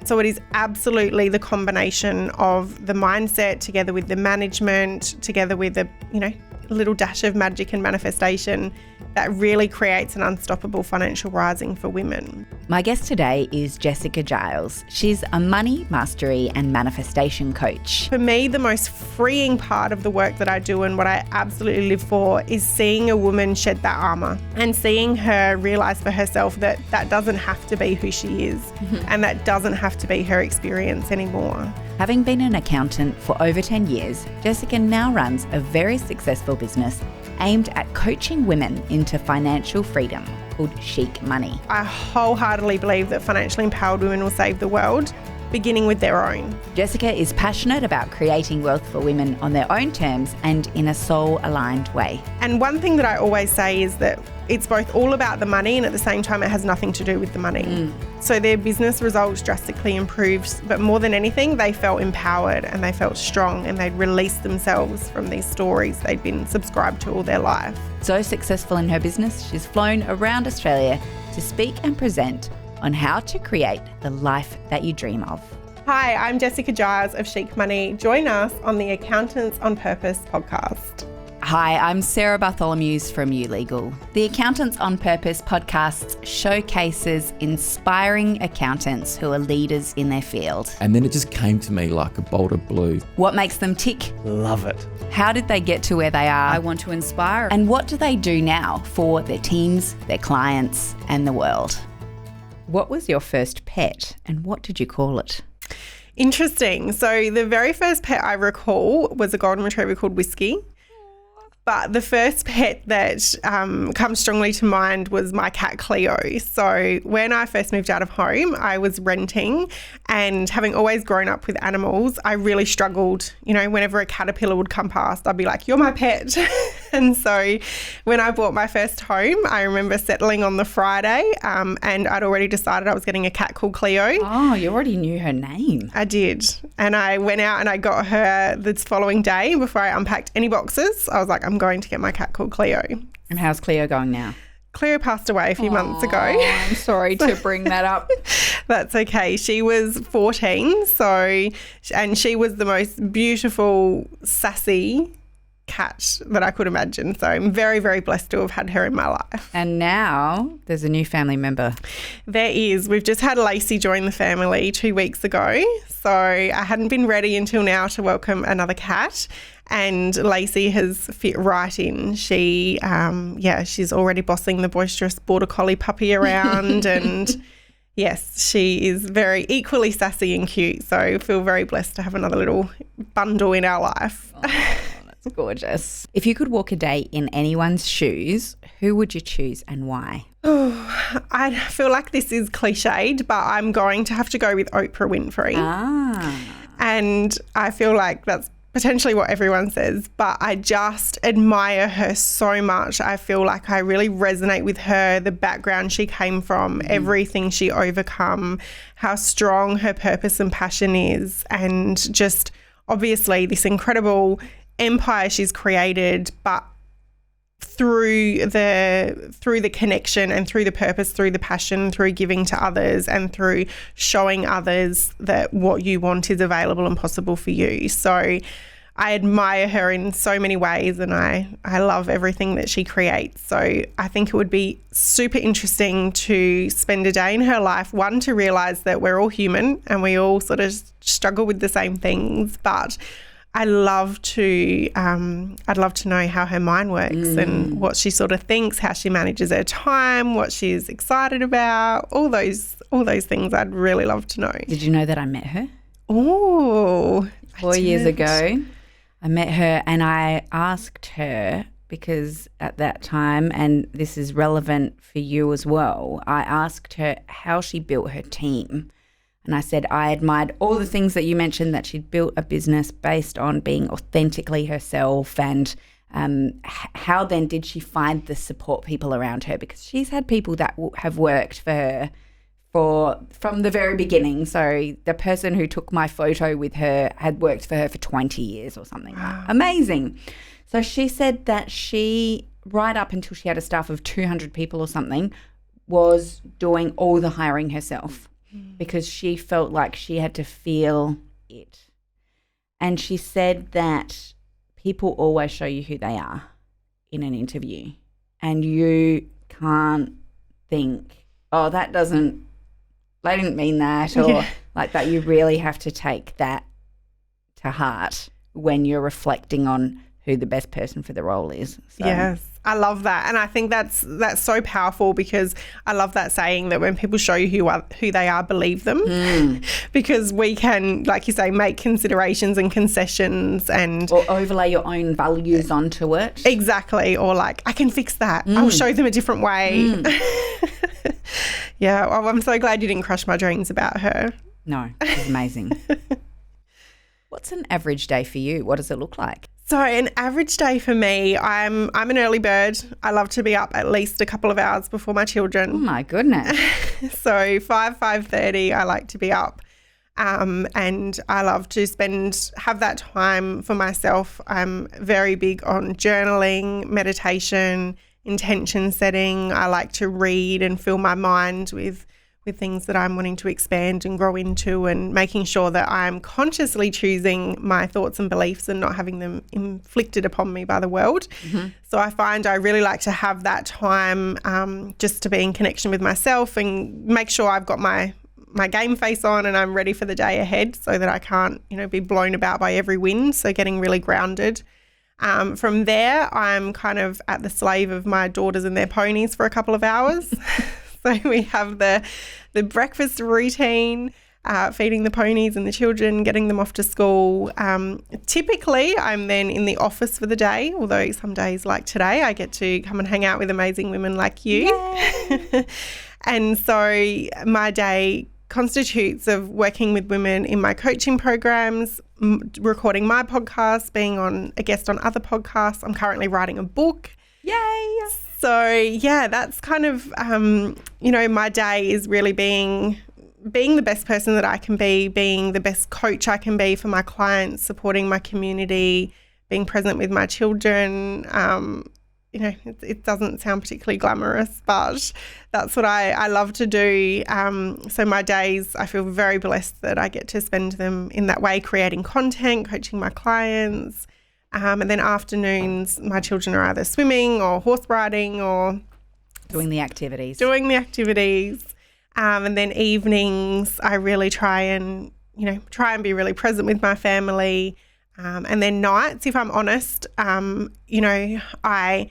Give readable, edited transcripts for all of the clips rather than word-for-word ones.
So it is absolutely the combination of the mindset together with the management, together with the, little dash of magic and manifestation that really creates an unstoppable financial rising for women. My guest today is Jessica Giles. She's a money mastery and manifestation coach. For me, the most freeing part of the work that I do and what I absolutely live for is seeing a woman shed that armor and seeing her realize for herself that that doesn't have to be who she is and that doesn't have to be her experience anymore. Having been an accountant for over 10 years, Jessica now runs a very successful business aimed at coaching women into financial freedom called Chic Money. I wholeheartedly believe that financially empowered women will save the world, beginning with their own. Jessica is passionate about creating wealth for women on their own terms and in a soul-aligned way. And one thing that I always say is that it's both all about the money and at the same time it has nothing to do with the money. So their business results drastically improved, but more than anything, they felt empowered and they felt strong and they'd released themselves from these stories they'd been subscribed to all their life. So successful in her business, she's flown around Australia to speak and present on how to create the life that you dream of. Hi, I'm Jessica Giles of Chic Money. Join us on the Accountants on Purpose podcast. Hi, I'm Sarah Bartholomew's from YouLegal. The Accountants on Purpose podcast showcases inspiring accountants who are leaders in their field. And then it just came to me like a bolt of blue. What makes them tick? Love it. How did they get to where they are? I want to inspire. And what do they do now for their teams, their clients, and the world? What was your first pet and what did you call it? Interesting. So the very first pet I recall was a golden retriever called Whiskey. But the first pet that comes strongly to mind was my cat Cleo. So when I first moved out of home, I was renting, and having always grown up with animals, I really struggled. Whenever a caterpillar would come past, I'd be like, "You're my pet." And so when I bought my first home, I remember settling on the Friday and I'd already decided I was getting a cat called Cleo. Oh, you already knew her name. I did. And I went out and I got her the following day before I unpacked any boxes. I was like, I'm going to get my cat called Cleo. And how's Cleo going now? Cleo passed away a few months ago. I'm sorry to bring that up. That's okay. She was 14, and she was the most beautiful, sassy cat that I could imagine. So I'm very, very blessed to have had her in my life. And now there's a new family member. There is. We've just had Lacey join the family 2 weeks ago. So I hadn't been ready until now to welcome another cat. And Lacey has fit right in. She's already bossing the boisterous border collie puppy around and yes, she is very equally sassy and cute. So I feel very blessed to have another little bundle in our life. Oh, that's gorgeous. If you could walk a day in anyone's shoes, who would you choose and why? Oh, I feel like this is cliched, but I'm going to have to go with Oprah Winfrey. And I feel like that's potentially what everyone says, but I just admire her so much. I feel like I really resonate with her, the background she came from, everything she overcome, how strong her purpose and passion is, and just obviously this incredible empire she's created, but through the connection and through the purpose, through the passion, through giving to others and through showing others that what you want is available and possible for you. So I admire her in so many ways and I love everything that she creates. So I think it would be super interesting to spend a day in her life, one, to realise that we're all human and we all sort of struggle with the same things, but I'd love to know how her mind works and what she sort of thinks, how she manages her time, what she's excited about, all those things I'd really love to know. Did you know that I met her? Oh, 4 years ago, I met her and I asked her, because at that time, and this is relevant for you as well, I asked her how she built her team. And I said I admired all the things that you mentioned, that she'd built a business based on being authentically herself, and how then did she find the support people around her? Because she's had people that have worked for her from the very beginning. So the person who took my photo with her had worked for her for 20 years or something. Wow. Amazing. So she said that she, right up until she had a staff of 200 people or something, was doing all the hiring herself. because she felt like she had to feel it. And she said that people always show you who they are in an interview, and you can't think, oh, they didn't mean that, or like that. You really have to take that to heart when you're reflecting on who the best person for the role is. So. Yes, I love that. And I think that's so powerful, because I love that saying that when people show you who they are, believe them. Because we can, like you say, make considerations and concessions or overlay your own values onto it. Exactly. Or like, I can fix that. I'll show them a different way. Yeah, well, I'm so glad you didn't crush my dreams about her. No, it's amazing. What's an average day for you? What does it look like? So an average day for me, I'm an early bird. I love to be up at least a couple of hours before my children. Oh my goodness. So 5:30 I like to be up. And I love to have that time for myself. I'm very big on journaling, meditation, intention setting. I like to read and fill my mind with things that I'm wanting to expand and grow into, and making sure that I'm consciously choosing my thoughts and beliefs and not having them inflicted upon me by the world. So I find I really like to have that time just to be in connection with myself and make sure I've got my game face on and I'm ready for the day ahead, so that I can't, be blown about by every wind. So getting really grounded. From there, I'm kind of at the slave of my daughters and their ponies for a couple of hours. So we have the breakfast routine, feeding the ponies and the children, getting them off to school. Typically, I'm then in the office for the day, although some days like today, I get to come and hang out with amazing women like you. And so my day constitutes of working with women in my coaching programs, recording my podcast, being a guest on other podcasts. I'm currently writing a book. Yay! So, yeah, that's kind of, my day is really being the best person that I can be, being the best coach I can be for my clients, supporting my community, being present with my children. It doesn't sound particularly glamorous, but that's what I love to do. So my days, I feel very blessed that I get to spend them in that way, creating content, coaching my clients. And then afternoons, my children are either swimming or horse riding or doing the activities. And then evenings, I really try and be really present with my family. And then nights, if I'm honest, I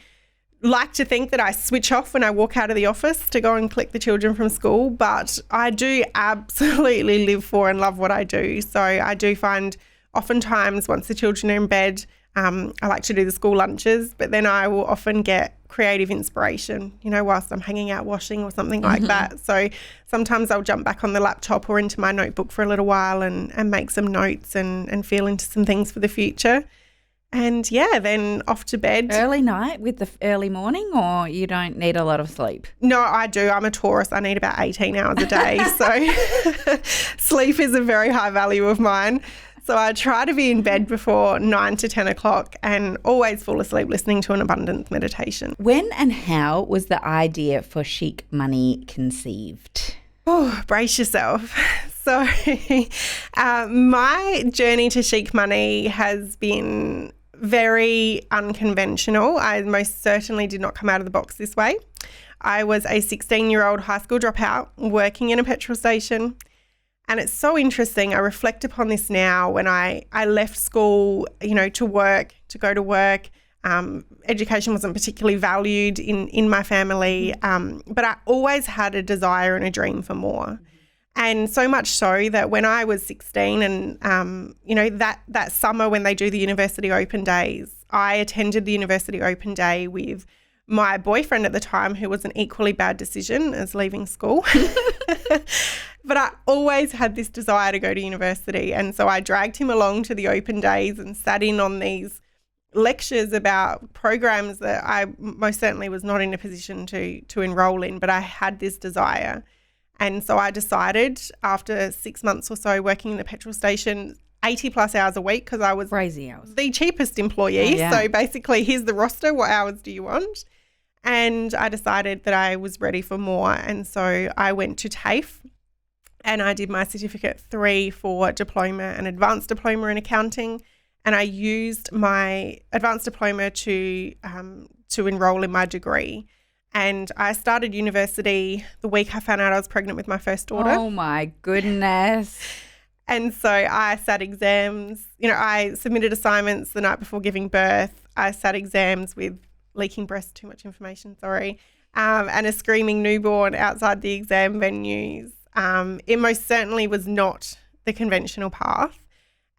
like to think that I switch off when I walk out of the office to go and collect the children from school, but I do absolutely live for and love what I do. So I do find oftentimes once the children are in bed, I like to do the school lunches, but then I will often get creative inspiration, whilst I'm hanging out washing or something like that. So sometimes I'll jump back on the laptop or into my notebook for a little while and make some notes and feel into some things for the future. And, then off to bed. Early night with the early morning, or you don't need a lot of sleep? No, I do. I'm a Taurus. I need about 18 hours a day. So sleep is a very high value of mine. So I try to be in bed before 9 to 10 o'clock and always fall asleep listening to an abundance meditation. When and how was the idea for Chic Money conceived? Oh, brace yourself. So my journey to Chic Money has been very unconventional. I most certainly did not come out of the box this way. I was a 16-year-old high school dropout working in a petrol station. And it's so interesting. I reflect upon this now when I left school, to go to work. Education wasn't particularly valued in my family, but I always had a desire and a dream for more. And so much so that when I was 16 and, that summer when they do the university open days, I attended the university open day with my boyfriend at the time, who was an equally bad decision as leaving school. But I always had this desire to go to university. And so I dragged him along to the open days and sat in on these lectures about programs that I most certainly was not in a position to enroll in, but I had this desire. And so I decided after 6 months or so working in the petrol station, 80 plus hours a week, because I was crazy hours, the cheapest employee. Yeah. So basically, here's the roster. What hours do you want? And I decided that I was ready for more. And so I went to TAFE and I did my Certificate 3 for diploma and advanced diploma in accounting, and I used my advanced diploma to enrol in my degree. And I started university the week I found out I was pregnant with my first daughter. Oh, my goodness. And so I sat exams. I submitted assignments the night before giving birth. I sat exams with leaking breast, too much information, sorry, and a screaming newborn outside the exam venues. It most certainly was not the conventional path.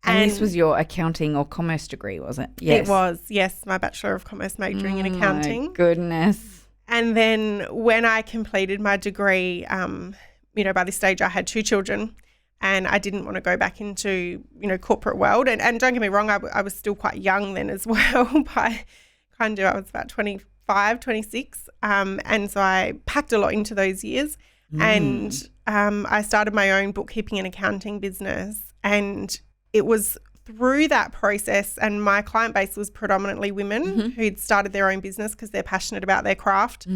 And this was your accounting or commerce degree, was it? Yes. It was, yes, my Bachelor of Commerce majoring in accounting. My goodness. And then when I completed my degree, by this stage I had 2 children and I didn't want to go back into, corporate world. And don't get me wrong, I was still quite young then as well. I was about 25, 26. And so I packed a lot into those years. And I started my own bookkeeping and accounting business. And it was through that process, and my client base was predominantly women who'd started their own business because they're passionate about their craft,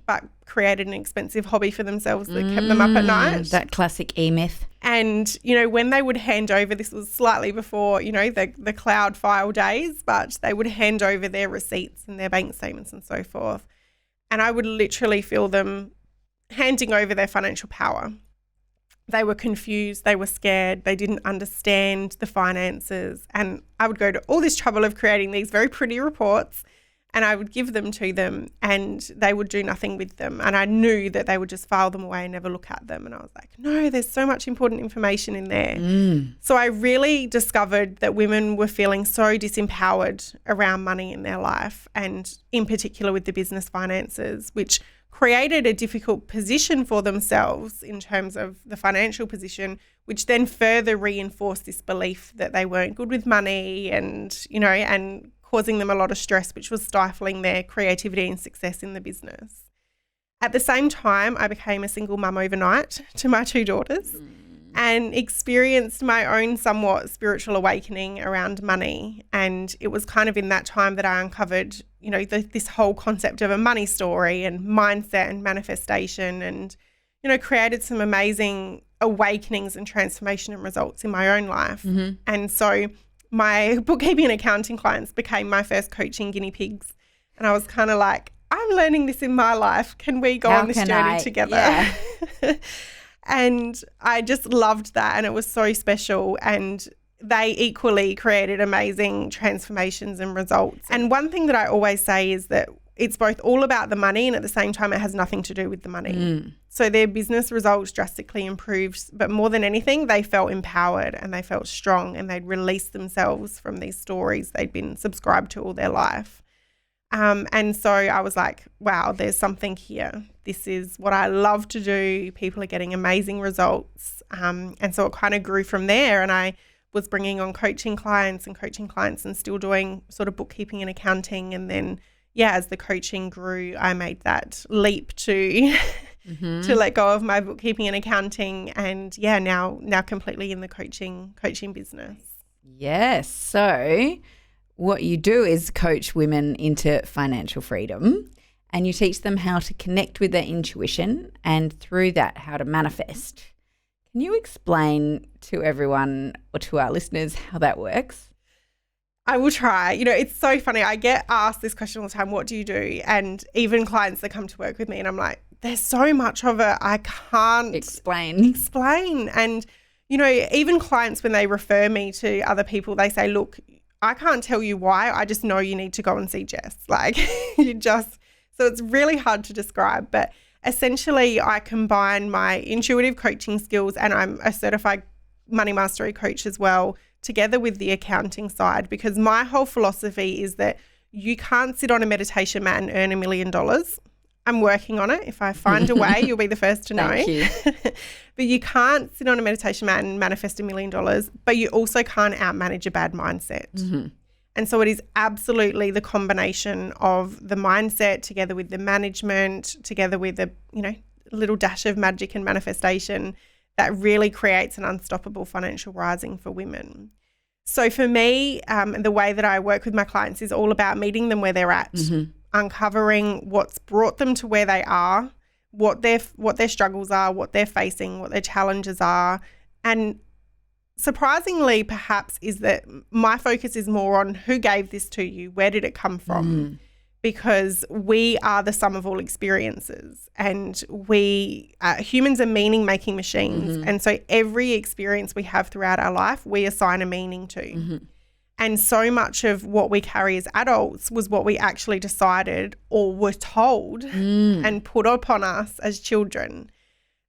but created an expensive hobby for themselves that kept them up at night. That classic E-myth. And, when they would hand over, this was slightly before, the cloud file days, but they would hand over their receipts and their bank statements and so forth. And I would literally feel them handing over their financial power. They were confused, they were scared, they didn't understand the finances. And I would go to all this trouble of creating these very pretty reports, and I would give them to them and they would do nothing with them. And I knew that they would just file them away and never look at them. And I was like, no, there's so much important information in there. So I really discovered that women were feeling so disempowered around money in their life, and in particular with the business finances, which created a difficult position for themselves in terms of the financial position, which then further reinforced this belief that they weren't good with money and, and causing them a lot of stress, which was stifling their creativity and success in the business. At the same time, I became a single mum overnight to my 2 daughters and experienced my own somewhat spiritual awakening around money. And it was kind of in that time that I uncovered, this whole concept of a money story and mindset and manifestation, and, created some amazing awakenings and transformation and results in my own life. And so my bookkeeping and accounting clients became my first coaching guinea pigs. And I was kind of like, I'm learning this in my life. Can we go on this journey together? Yeah. And I just loved that, and it was so special. And they equally created amazing transformations and results. And one thing that I always say is that it's both all about the money, and at the same time it has nothing to do with the money. So their business results drastically improved, but more than anything, they felt empowered and they felt strong, and they'd released themselves from these stories they'd been subscribed to all their life. And so I was like, wow, there's something here. This is what I love to do. People are getting amazing results. And so it kind of grew from there, and I was bringing on coaching clients and still doing sort of bookkeeping and accounting. And then, as the coaching grew, I made that leap to to let go of my bookkeeping and accounting, and now completely in the coaching business. Yes. So what you do is coach women into financial freedom, and you teach them how to connect with their intuition, and through that, how to manifest. Can you explain to everyone or to our listeners how that works? I will try. It's so funny. I get asked this question all the time, what do you do? And even clients that come to work with me, and I'm like, there's so much of it I can't explain. And, even clients, when they refer me to other people, they say, look, I can't tell you why. I just know you need to go and see Jess. So it's really hard to describe. But essentially, I combine my intuitive coaching skills, and I'm a certified money mastery coach as well, together with the accounting side, because my whole philosophy is that you can't sit on a meditation mat and earn $1 million. I'm working on it. If I find a way, you'll be the first to know. Thank you. But you can't sit on a meditation mat and manifest $1 million, but you also can't outmanage a bad mindset. And so it is absolutely the combination of the mindset together with the management, together with a, little dash of magic and manifestation that really creates an unstoppable financial rising for women. So for me, the way that I work with my clients is all about meeting them where they're at, uncovering what's brought them to where they are, what their struggles are, what they're facing, what their challenges are. And surprisingly, perhaps, is that my focus is more on who gave this to you, where did it come from? Because we are the sum of all experiences, and we humans are meaning-making machines. And so every experience we have throughout our life, we assign a meaning to. And so much of what we carry as adults was what we actually decided or were told and put upon us as children.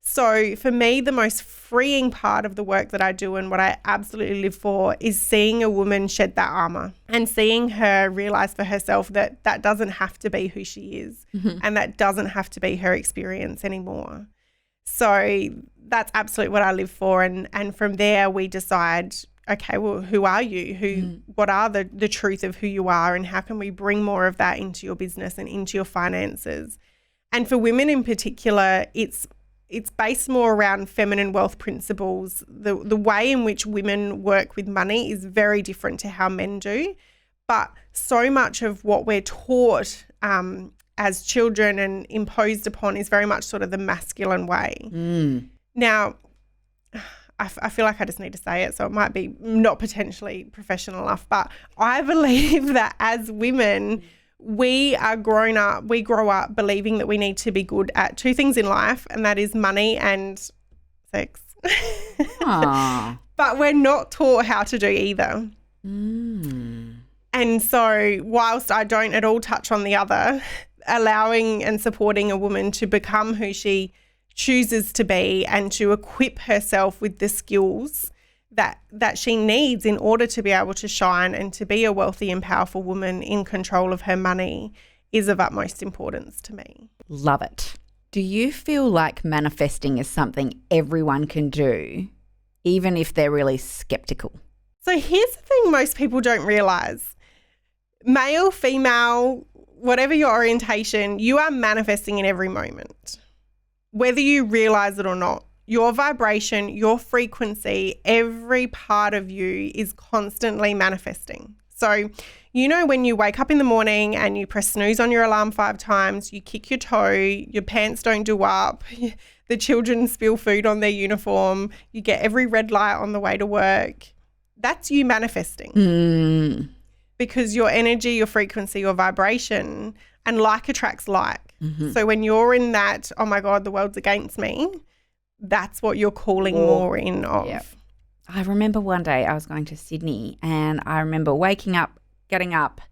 So for me, the most freeing part of the work that I do and what I absolutely live for is seeing a woman shed that armor and seeing her realize for herself that that doesn't have to be who she is and that doesn't have to be her experience anymore. So that's absolutely what I live for. And from there we decide, okay, well, who are you? What are the truth of who you are, and how can we bring more of that into your business and into your finances? And for women in particular, it's based more around feminine wealth principles. The way in which women work with money is very different to how men do. But so much of what we're taught as children and imposed upon is very much sort of the masculine way. Now, I feel like I just need to say it, so it might be not potentially professional enough, but I believe that as women, we grow up believing that we need to be good at two things in life, and that is money and sex. But we're not taught how to do either. And so whilst I don't at all touch on the other, allowing and supporting a woman to become who she chooses to be and to equip herself with the skills that she needs in order to be able to shine and to be a wealthy and powerful woman in control of her money is of utmost importance to me. Love it. Do you feel like manifesting is something everyone can do, even if they're really skeptical? So here's the thing most people don't realise. Male, female, whatever your orientation, you are manifesting in every moment, whether you realise it or not. Your vibration, your frequency, every part of you is constantly manifesting. So, you know, when you wake up in the morning and you press snooze on your alarm 5 times, you kick your toe, your pants don't do up, the children spill food on their uniform, you get every red light on the way to work. That's you manifesting. Because your energy, your frequency, your vibration, and like attracts like. So when you're in that, oh my God, the world's against me, that's what you're calling more in of. Yep. I remember one day I was going to Sydney, and I remember waking up, getting up,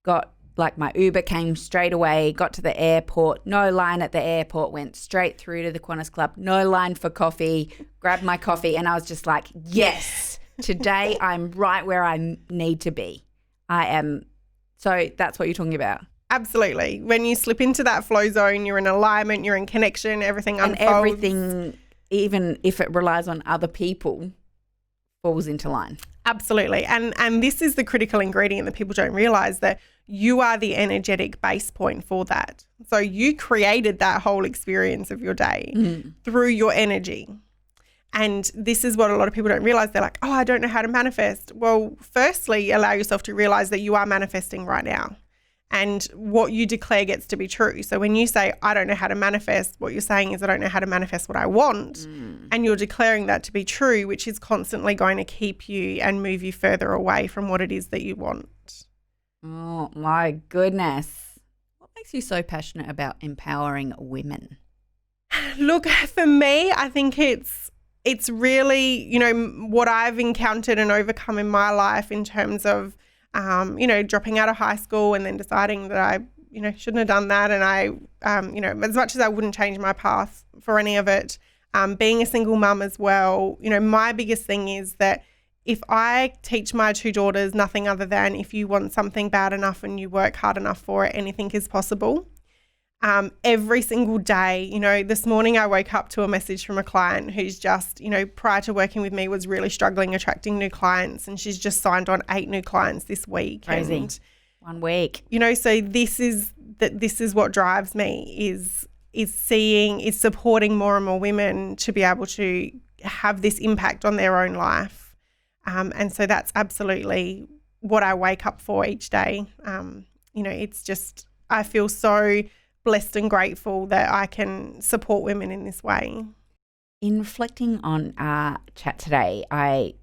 got like my Uber came straight away, got to the airport, no line at the airport, went straight through to the Qantas Club, no line for coffee, grabbed my coffee, and I was just like, yes, today I'm right where I need to be. I am. So that's what you're talking about. Absolutely. When you slip into that flow zone, you're in alignment, you're in connection, everything unfolds. And everything, even if it relies on other people, falls into line. Absolutely. And this is the critical ingredient that people don't realise, that you are the energetic base point for that. So you created that whole experience of your day through your energy. And this is what a lot of people don't realise. They're like, oh, I don't know how to manifest. Well, firstly, allow yourself to realise that you are manifesting right now. And what you declare gets to be true. So when you say, I don't know how to manifest, what you're saying is, I don't know how to manifest what I want. And you're declaring that to be true, which is constantly going to keep you and move you further away from what it is that you want. Oh, my goodness. What makes you so passionate about empowering women? Look, for me, I think it's really, you know, what I've encountered and overcome in my life in terms of, you know, dropping out of high school and then deciding that I, you know, shouldn't have done that. And I, you know, as much as I wouldn't change my path for any of it, being a single mum as well, you know, my biggest thing is that if I teach my 2 daughters nothing other than if you want something bad enough and you work hard enough for it, anything is possible. Every single day, you know, this morning I woke up to a message from a client who's just, you know, prior to working with me was really struggling attracting new clients, and she's just signed on 8 new clients this week. Crazy. And, 1 week. You know, so this is what drives me is supporting more and more women to be able to have this impact on their own life. And so that's absolutely what I wake up for each day. You know, it's just, I feel so blessed and grateful that I can support women in this way. In reflecting on our chat today, I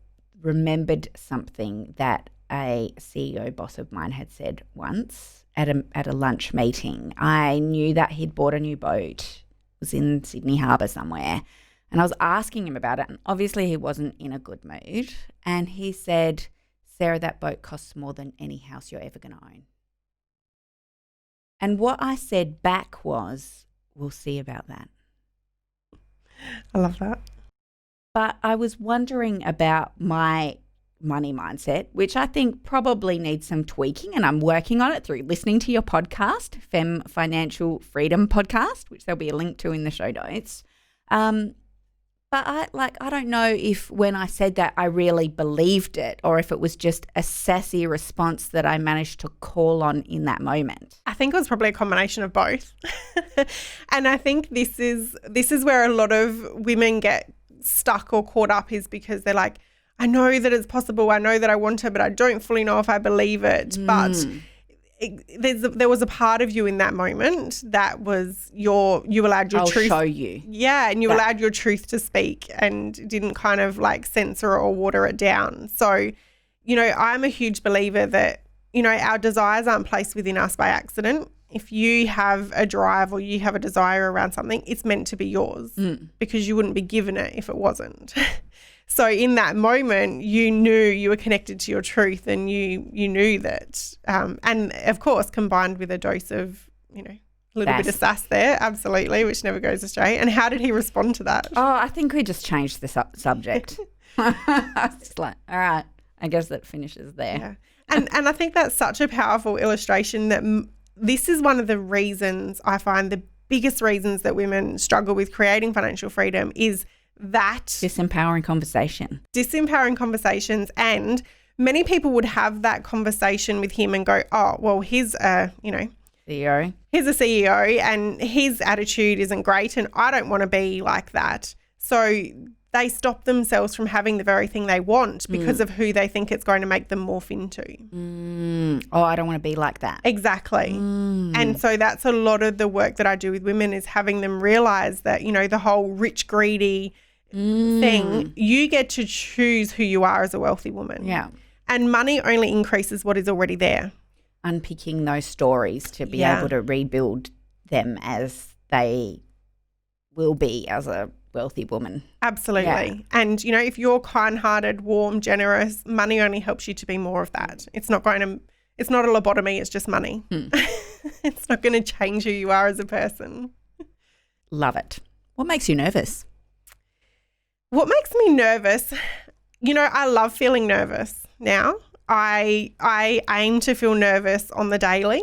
remembered something that a CEO boss of mine had said once at a lunch meeting. I knew that he'd bought a new boat. It was in Sydney Harbour somewhere. And I was asking him about it, and obviously he wasn't in a good mood. And he said, Sarah, that boat costs more than any house you're ever going to own. And what I said back was, we'll see about that. I love that. But I was wondering about my money mindset, which I think probably needs some tweaking, and I'm working on it through listening to your podcast, Fem Financial Freedom Podcast, which there'll be a link to in the show notes. But I don't know if when I said that I really believed it, or if it was just a sassy response that I managed to call on in that moment. I think it was probably a combination of both. And I think this is where a lot of women get stuck or caught up, is because they're like, I know that it's possible, I know that I want it, but I don't fully know if I believe it. But there was a part of you in that moment that was you allowed your truth. I'll show you. Yeah, and you allowed your truth to speak and didn't kind of like censor or water it down. So, I'm a huge believer that, our desires aren't placed within us by accident. If you have a drive or you have a desire around something, it's meant to be yours because you wouldn't be given it if it wasn't. So in that moment, you knew you were connected to your truth, and you knew that. And of course, combined with a dose of, a little bit of sass there, absolutely, which never goes astray. And how did he respond to that? Oh, I think we just changed the subject. I was just like, all right, I guess that finishes there. Yeah. And I think that's such a powerful illustration that this is one of the reasons I find the biggest reasons that women struggle with creating financial freedom is that disempowering conversations. And many people would have that conversation with him and go, oh, well, he's a CEO. He's a CEO and his attitude isn't great and I don't want to be like that. So they stop themselves from having the very thing they want because of who they think it's going to make them morph into. Oh, I don't want to be like that. Exactly. And so that's a lot of the work that I do with women, is having them realise that, the whole rich, greedy thing, you get to choose who you are as a wealthy woman. Yeah. And money only increases what is already there. Unpicking those stories to be able to rebuild them as they will be as a wealthy woman. Absolutely. Yeah. And, if you're kind-hearted, warm, generous, money only helps you to be more of that. It's not a lobotomy, it's just money. It's not going to change who you are as a person. Love it. What makes you nervous? What makes me nervous? I love feeling nervous now. I aim to feel nervous on the daily,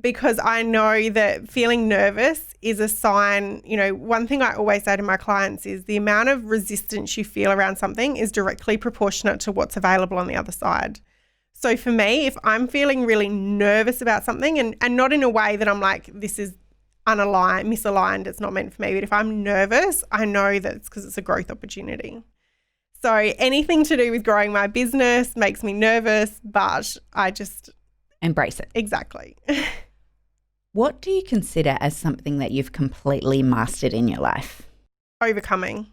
because I know that feeling nervous is a sign. One thing I always say to my clients is the amount of resistance you feel around something is directly proportionate to what's available on the other side. So for me, if I'm feeling really nervous about something and not in a way that I'm like, this is misaligned, it's not meant for me, but if I'm nervous, I know that it's because it's a growth opportunity. So anything to do with growing my business makes me nervous, but I just embrace it. Exactly. What do you consider as something that you've completely mastered in your life? Overcoming.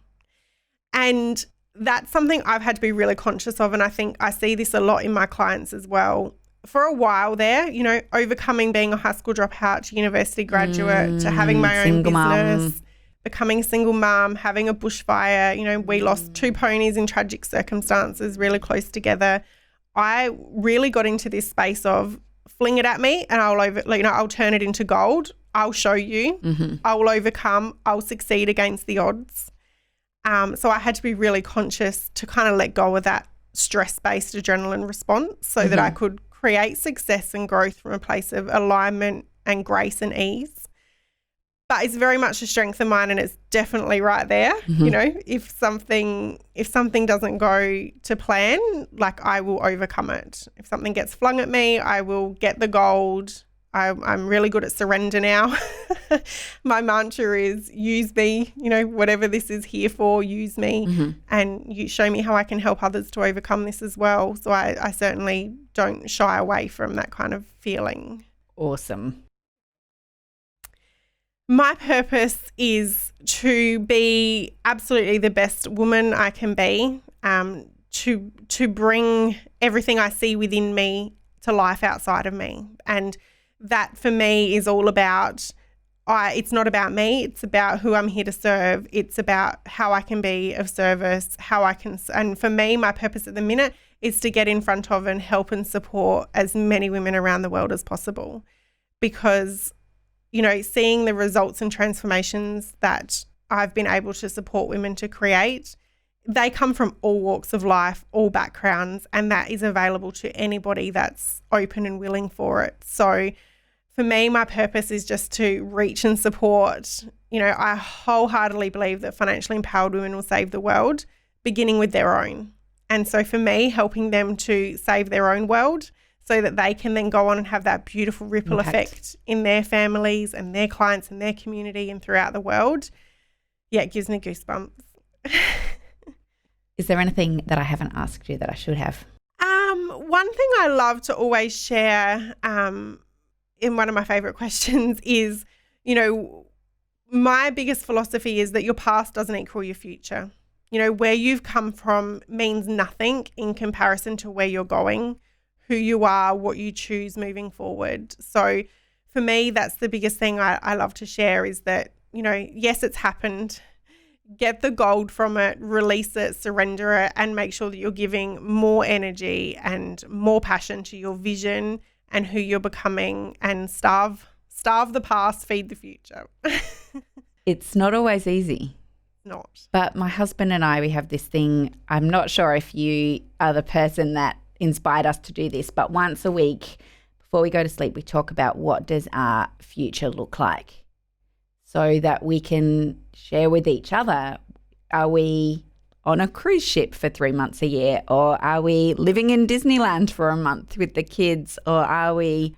And that's something I've had to be really conscious of, and I think I see this a lot in my clients as well. For a while there, overcoming being a high school dropout to university graduate to having my own business, becoming a single mum, having a bushfire, we lost 2 ponies in tragic circumstances really close together. I really got into this space of fling it at me and I'll turn it into gold. I'll show you. I will overcome. I'll succeed against the odds. So I had to be really conscious to kind of let go of that stress-based adrenaline response so that I could create success and growth from a place of alignment and grace and ease. But it's very much a strength of mine, and it's definitely right there. If something doesn't go to plan, I will overcome it. If something gets flung at me, I will get the gold. I'm really good at surrender now. My mantra is use me, whatever this is here for, use me, and you show me how I can help others to overcome this as well. So I certainly don't shy away from that kind of feeling. Awesome. My purpose is to be absolutely the best woman I can be, to bring everything I see within me to life outside of me. And that for me is all about, it's not about me, it's about who I'm here to serve. It's about how I can be of service, and for me, my purpose at the minute is to get in front of and help and support as many women around the world as possible. Because, seeing the results and transformations that I've been able to support women to create, they come from all walks of life, all backgrounds, and that is available to anybody that's open and willing for it. So for me, my purpose is just to reach and support. I wholeheartedly believe that financially empowered women will save the world, beginning with their own. And so for me, helping them to save their own world so that they can then go on and have that beautiful ripple effect in their families and their clients and their community and throughout the world. Yeah, it gives me goosebumps. Is there anything that I haven't asked you that I should have? One thing I love to always share in one of my favourite questions is, my biggest philosophy is that your past doesn't equal your future. Where you've come from means nothing in comparison to where you're going, who you are, what you choose moving forward. So for me, that's the biggest thing I love to share is that, yes, it's happened. Get the gold from it, release it, surrender it, and make sure that you're giving more energy and more passion to your vision and who you're becoming, and starve the past, feed the future. It's not always easy. Not. But my husband and I, we have this thing. I'm not sure if you are the person that inspired us to do this, but once a week before we go to sleep, we talk about what does our future look like so that we can share with each other. Are we on a cruise ship for 3 months a year, or are we living in Disneyland for a month with the kids, or are we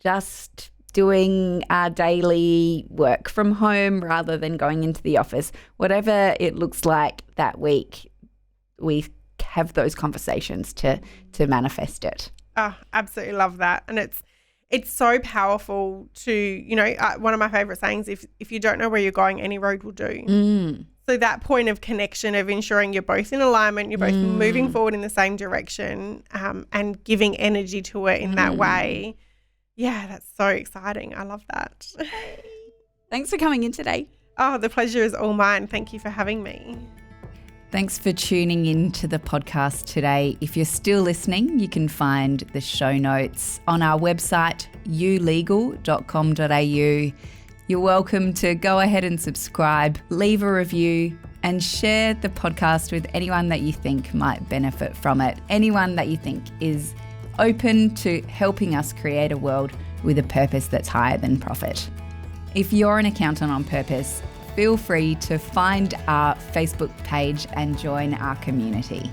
just doing our daily work from home rather than going into the office? Whatever it looks like that week, we have those conversations to manifest it. Oh, absolutely love that. And it's so powerful to, one of my favourite sayings, if you don't know where you're going, any road will do. So that point of connection of ensuring you're both in alignment, you're both moving forward in the same direction, and giving energy to it in that way. Yeah, that's so exciting. I love that. Thanks for coming in today. Oh, the pleasure is all mine. Thank you for having me. Thanks for tuning in to the podcast today. If you're still listening, you can find the show notes on our website, ulegal.com.au. You're welcome to go ahead and subscribe, leave a review, and share the podcast with anyone that you think might benefit from it, anyone that you think is open to helping us create a world with a purpose that's higher than profit. If you're an accountant on purpose, feel free to find our Facebook page and join our community.